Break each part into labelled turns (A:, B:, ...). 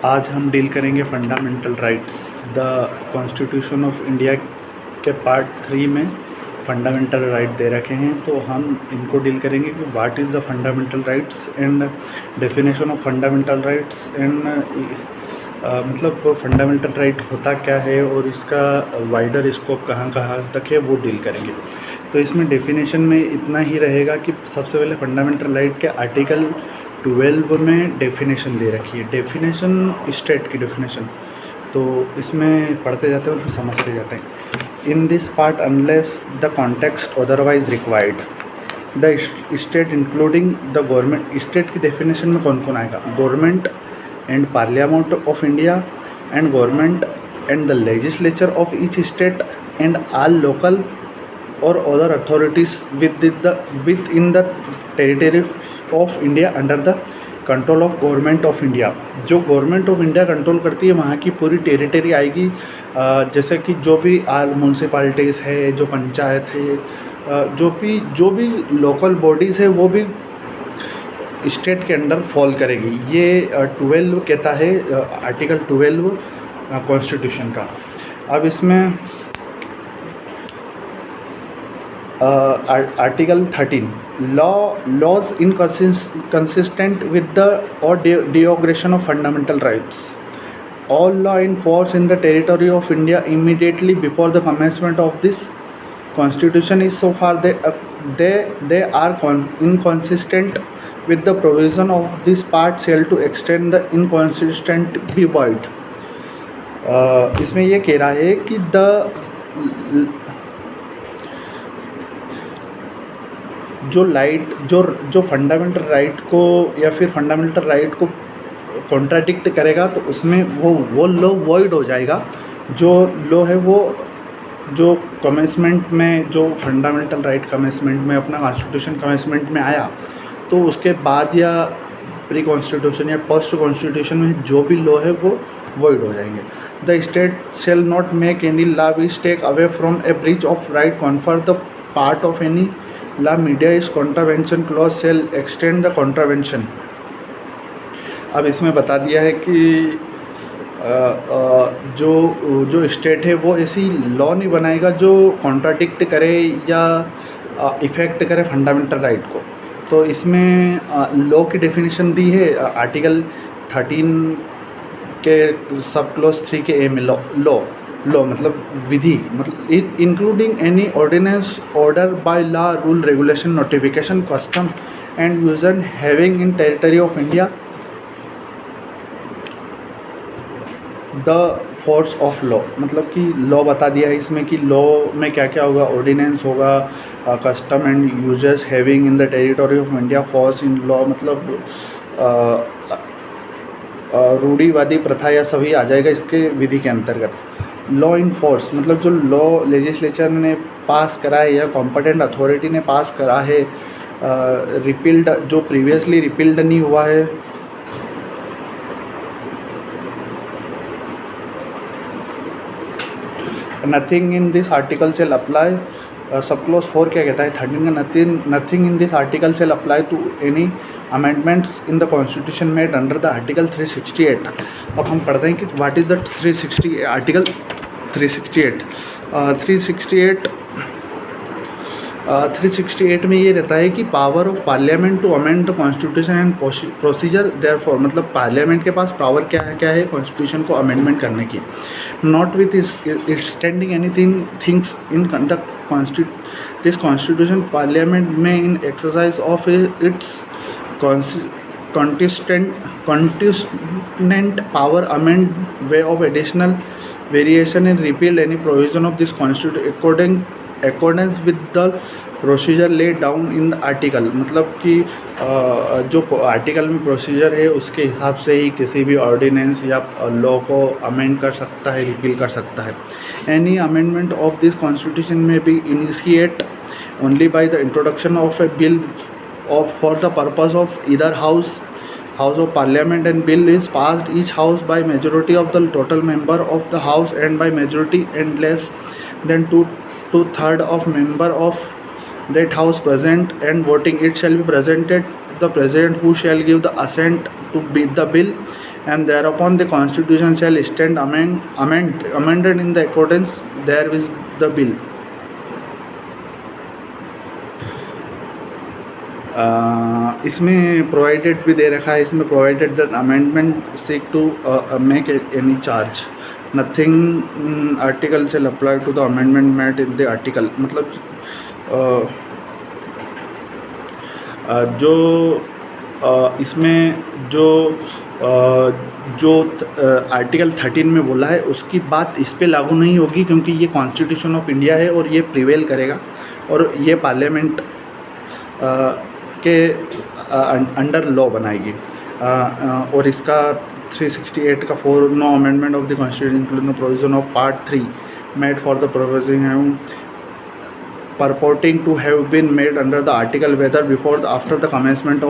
A: आज हम डील करेंगे fundamental rights. The constitution of India के पार्ट 3 में फंडामेंटल राइट दे रखे हैं, तो हम इनको डील करेंगे कि what is the fundamental rights and definition of fundamental rights and मतलब फंडामेंटल राइट होता क्या है और इसका वाइडर स्कोप कहाँ कहाँ तक है वो डील करेंगे। तो इसमें डेफिनेशन में इतना ही रहेगा कि सबसे पहले फंडामेंटल राइट के आर्टिकल 12 में डेफिनेशन दे रखी है। डेफिनेशन स्टेट की डेफिनेशन, तो इसमें पढ़ते जाते हैं और फिर समझते जाते हैं। In this part unless the context otherwise required the state including the government. State की डेफिनेशन में कौन कौन आएगा? Government and parliament of India and government and the legislature of each state and all local और other authorities within the territory of India under the control of government of India. जो government of India control करती है वहाँ की पूरी territory आएगी। जैसे कि जो भी म्यूनसिपालिटीज़ है, जो पंचायत है, जो भी लोकल बॉडीज़ है वो भी स्टेट के अंडर फॉल करेगी। ये 12 कहता है, आर्टिकल 12 कॉन्स्टिट्यूशन का। अब इसमें article 13 laws inconsistent with the or derogation of fundamental rights. All law in force in the territory of India immediately before the commencement of this constitution is so far they are inconsistent with the provision of this part shall to extend the inconsistent be void. इसमें ये कह रहा है कि जो fundamental right को या फिर फंडामेंटल राइट को कॉन्ट्राडिक्ट करेगा तो उसमें वो लॉ वॉइड हो जाएगा। जो लॉ है वो जो कमेंसमेंट में, जो फंडामेंटल राइट कमेंसमेंट में, अपना कॉन्स्टिट्यूशन कमेंसमेंट में आया, तो उसके बाद या प्री कॉन्स्टिट्यूशन या पोस्ट कॉन्स्टिट्यूशन में जो भी लॉ है वो वॉइड हो जाएंगे। The state shall not make any law which take away from a breach of right confer the part of any law made in इस contravention clause shall extend the contravention. अब इसमें बता दिया है कि जो स्टेट है वो ऐसी लॉ नहीं बनाएगा जो कॉन्ट्राडिक्ट करे या इफ़ेक्ट करे फंडामेंटल राइट को। तो इसमें लॉ की डेफिनेशन दी है आर्टिकल 13 के सब क्लॉज 3 के ए में। लॉ मतलब विधि, मतलब including any ordinance, order, by law, rule, regulation, notification, custom and usage having in territory of India the force of law. मतलब कि लॉ बता दिया है इसमें कि लॉ में क्या क्या होगा। ऑर्डिनेंस होगा, custom and users having in the territory of India, force in law मतलब रूढ़िवादी प्रथा या सभी आ जाएगा इसके विधि के अंतर्गत। लॉ इन फोर्स मतलब जो लॉ लेजिस्लेचर ने पास करा है या कॉम्पिटेंट अथॉरिटी ने पास करा है, रिपील्ड, जो प्रीवियसली रिपील्ड नहीं हुआ है, nothing in this article shall apply. Sub clause 4 क्या कहता है? 13 का nothing in this article shall apply to any amendments in the constitution made under the article 368। अब हम पढ़ते हैं कि व्हाट इज़ द 360 आर्टिकल 368। 368 में ये रहता है कि power of parliament to amend the constitution and procedure therefor. मतलब पार्लियामेंट के पास पावर क्या है कॉन्स्टिट्यूशन को अमेंडमेंट करने की। Notwithstanding anything things in the this constitution parliament may in exercise of its constituent power amend way of additional variation and repeal any provision of this constitution accordance with the procedure laid down in the article. मतलब कि जो article में procedure है उसके हिसाब से ही किसी भी ऑर्डिनेंस या लॉ को अमेंड कर सकता है, रिपील कर सकता है। Any amendment of this constitution may be initiate only by the introduction of a bill for the purpose of either house of parliament, and bill is passed each house by majority of the total member of the house and by majority and less than 2/3 of member of that house present and voting. It shall be presented the president who shall give the assent to the bill and thereupon the constitution shall stand amended in the accordance therewith the bill. इसमें provided भी दे रखा है, इसमें provided that amendment seek to make any charge nothing article shall apply to the amendment made in the article. मतलब जो इसमें जो आर्टिकल 13 में बोला है उसकी बात इस पे लागू नहीं होगी, क्योंकि ये कॉन्स्टिट्यूशन ऑफ इंडिया है और ये प्रिवेल करेगा और ये पार्लियामेंट के अंडर लॉ बनाएगी। और इसका 368 का 4 no amendment of the constitution including provision of part 3 made for the provision purporting to have been made under the article whether before or after the commencement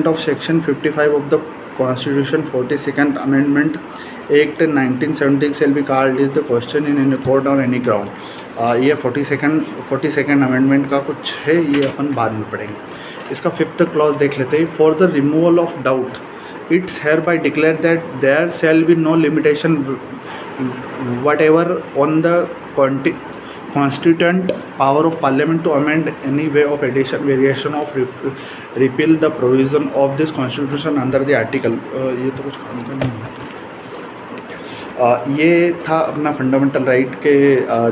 A: of section 55 of the constitution 42nd amendment act 1970 shall be called is the question in any court or any ground। ये 42nd amendment का कुछ है, ये अपन बाद में पढ़ेंगे। इसका 5th clause देख लेते हैं। for the removal of doubt it's hereby declared that there shall be no limitation whatever on the constituent power of parliament to amend any way of addition variation of repeal the provision of this constitution under the article। ये तो कुछ काम का नहीं है। ये था अपना फंडामेंटल राइट के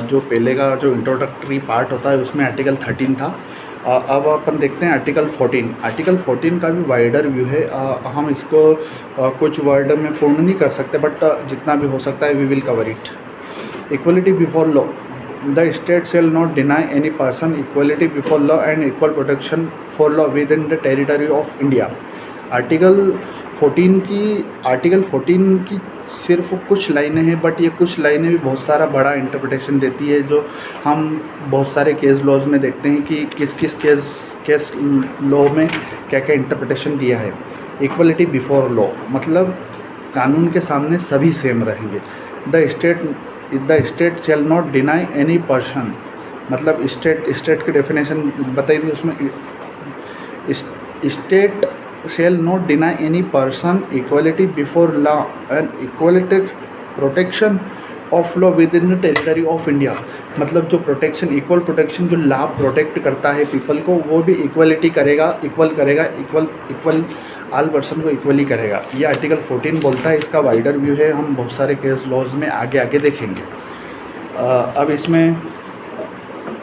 A: जो पहले का जो इंट्रोडक्टरी पार्ट होता है उसमें आर्टिकल 13 था। अब अपन देखते हैं आर्टिकल 14। आर्टिकल 14 का भी वाइडर व्यू है। हम इसको कुछ वर्ड में पूर्ण नहीं कर सकते, बट जितना भी हो सकता है we will cover it. Equality before law the state shall not deny any person equality before law and equal protection for law within the territory of India। Article 14 की सिर्फ कुछ लाइनें हैं, बट ये कुछ लाइनें भी बहुत सारा बड़ा इंटरप्रिटेशन देती है, जो हम बहुत सारे केस लॉज में देखते हैं कि किस किस केस लॉ में क्या क्या इंटरप्रिटेशन दिया है। इक्वलिटी बिफोर लॉ मतलब कानून के सामने सभी सेम रहेंगे। The state shall not deny any person मतलब स्टेट की डेफिनेशन बताई थी उसमें। State shall not deny any person equality before law and equality protection of law within the territory of India। मतलब जो प्रोटेक्शन इक्वल प्रोटेक्शन जो law protect करता है पीपल को, वो भी इक्वलिटी करेगा, इक्वल ऑल पर्सन को इक्वली करेगा। ये आर्टिकल 14 बोलता है। इसका वाइडर व्यू है, हम बहुत सारे केस लॉज में आगे देखेंगे। अब इसमें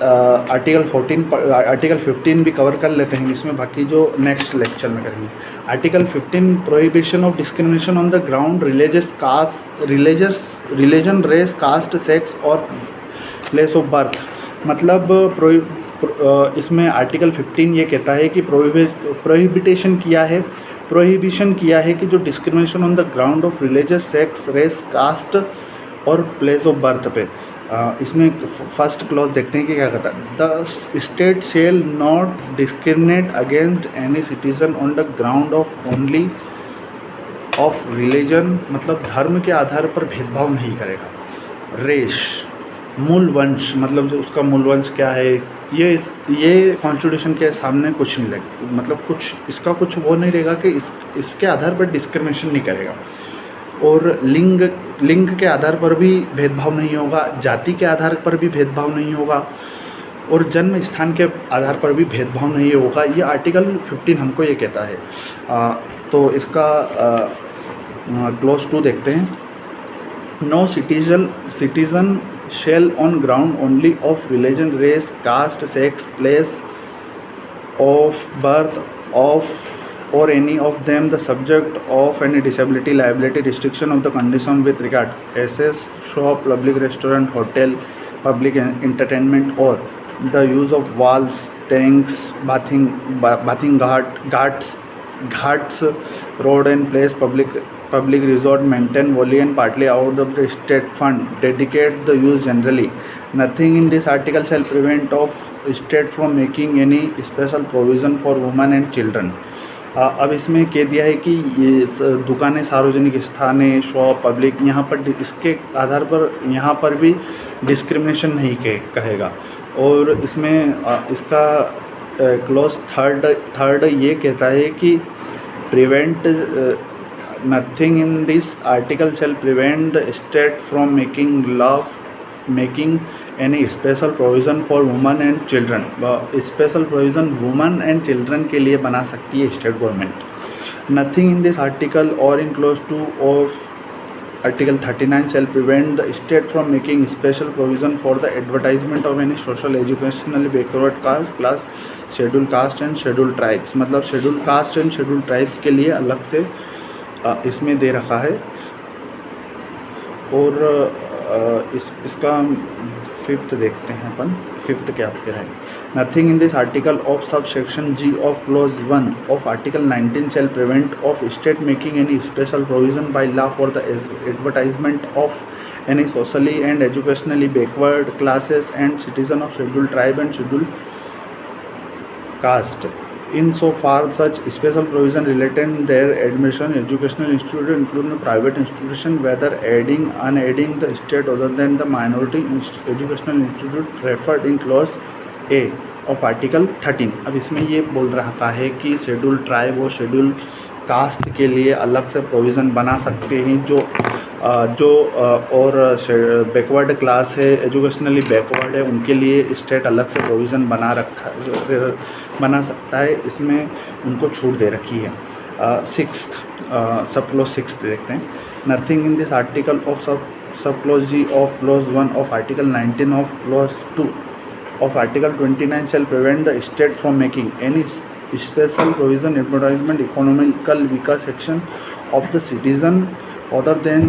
A: आर्टिकल 15 भी कवर कर लेते हैं इसमें, बाकी जो नेक्स्ट लेक्चर में करेंगे। Article 15 prohibition of discrimination on the ground religion race caste sex और प्लेस ऑफ बर्थ। मतलब इसमें आर्टिकल 15 ये कहता है कि प्रोहिबिशन किया है कि जो discrimination on the ground of religious sex race caste और प्लेस ऑफ बर्थ पे। इसमें फर्स्ट क्लॉज देखते हैं कि क्या कहता है। The state shall not discriminate against any citizen on the ground of only of religion मतलब धर्म के आधार पर भेदभाव नहीं करेगा। रेस मूल वंश मतलब जो उसका मूल वंश क्या है, ये कॉन्स्टिट्यूशन के सामने कुछ नहीं लगेगा, मतलब कुछ इसका कुछ वो नहीं रहेगा कि इसके आधार पर डिस्क्रिमिनेशन नहीं करेगा। और लिंग के आधार पर भी भेदभाव नहीं होगा, जाति के आधार पर भी भेदभाव नहीं होगा और जन्म स्थान के आधार पर भी भेदभाव नहीं होगा। ये आर्टिकल 15 हमको ये कहता है। तो इसका क्लॉज 2 देखते हैं। No citizen shall on ground only of religion race caste sex place of birth of or any of them the subject of any disability liability restriction of the condition with regards SS shop public restaurant hotel public entertainment or the use of walls tanks bathing ghats road and place public resort maintain wholly and partly out of the state fund dedicate the use generally। Nothing in this article shall prevent of state from making any special provision for women and children। अब इसमें कह दिया है कि ये दुकानें सार्वजनिक स्थान है शॉप पब्लिक, यहाँ पर इसके आधार पर यहाँ पर भी डिस्क्रिमिनेशन नहीं कहेगा। और इसमें इसका क्लॉज थर्ड ये कहता है कि prevent nothing in this article shall prevent the state from making any special provision for women and children. Special provision women and children के लिए बना सकती है state government. Nothing in this article or in clause two of Article 39 shall prevent the state from making special provision for the advertisement of any social educationally backward class, scheduled caste and scheduled tribes. मतलब scheduled caste and scheduled tribes के लिए अलग से इसमें दे रखा है. और इसका फिफ्थ देखते हैं अपन. फिफ्थ क्या कह रहा है. Nothing in this article of sub section G of clause 1 of article 19 shall prevent of state making any special provision by law for the advertisement of any socially and educationally backward classes and citizen of scheduled tribe and scheduled caste. In so far such special provision related their admission educational institute including private institution whether aiding unaiding the state other than the minority educational institute referred in clause A of article 13. अब इसमें ये बोल रहा है कि schedule tribe और schedule caste के लिए अलग से प्रोविज़न बना सकते हैं जो और बैकवर्ड क्लास है, एजुकेशनली बैकवर्ड है, उनके लिए स्टेट अलग से प्रोविज़न बना सकता है. इसमें उनको छूट दे रखी है. सिक्स्थ सब क्लोज सिक्स्थ देखते हैं. Nothing in this article of sub clause G of clause 1 of article 19 of clause 2 of Article 29 shall prevent the state from making any special provision advertisement economical weaker section of the citizen other than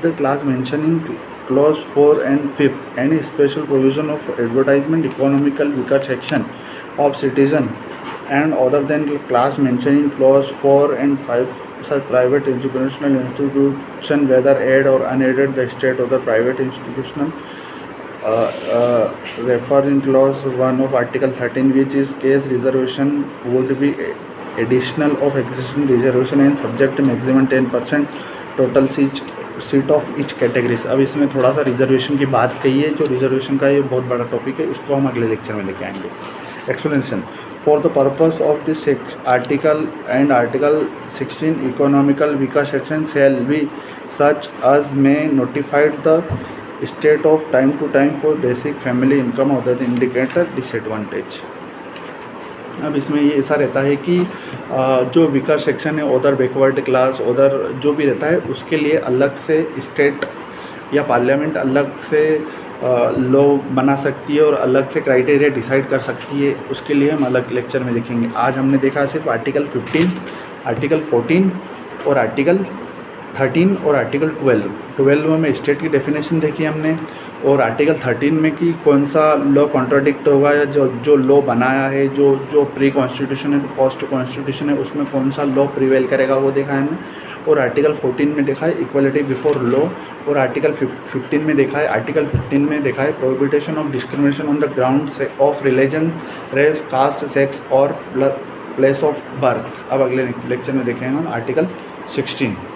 A: the class mentioned in clause 4 and 5. Any special provision of advertisement economical weaker section of citizen and other than the class mentioned in clause 4 and 5 such private educational institution whether aided or unaided the state or the private institutional referred in clause 1 of article 13 which is case reservation would be additional of existing reservation and subject to maximum 10% total seat of each categories. अब इसमें थोड़ा सा reservation की बात कही है. जो reservation का ये बहुत बड़ा टॉपिक है, इसको हम अगले लेक्चर में लेके आएंगे. Explanation for the purpose of this article and article 16 economical weaker section shall be such as may notified the state of time to time for basic family income other than indicator disadvantage. अब इसमें ये ऐसा रहता है कि जो weaker section है, उधर बैकवर्ड क्लास, उधर जो भी रहता है, उसके लिए अलग से स्टेट या पार्लियामेंट अलग से लॉ बना सकती है और अलग से क्राइटेरिया डिसाइड कर सकती है. उसके लिए हम अलग लेक्चर में देखेंगे. आज हमने देखा सिर्फ आर्टिकल 15, आर्टिकल 14 और आर्टिकल 13 और आर्टिकल 12 में स्टेट की डेफिनेशन देखी हमने, और आर्टिकल 13 में कि कौन सा लॉ कॉन्ट्राडिक्ट होगा या जो लॉ बनाया है, जो प्री कॉन्स्टिट्यूशन है, पोस्ट कॉन्स्टिट्यूशन है, उसमें कौन सा लॉ प्रिवेल करेगा वो देखा है हमने. और आर्टिकल 14 में देखा है इक्वलिटी बिफोर लॉ, और आर्टिकल 15 में देखा है, आर्टिकल 15 में देखा है prohibition of discrimination on the ground of religion, race, caste, sex और प्लेस ऑफ बर्थ. अब अगले लेक्चर में देखेंगे हम आर्टिकल 16.